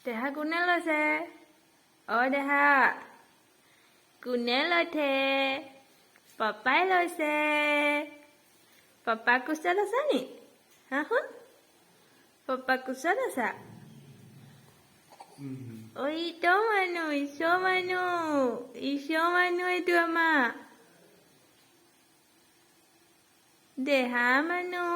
দেহা কোনে লৈছে? দেহা কোনে লৈছে? পাপাই লৈছে। পাপা কোচত আছা নি? শুন পাপা কোচত আছা? ইটো মানুহ মানুহ এইটো আমাৰ দেহা মানুহ।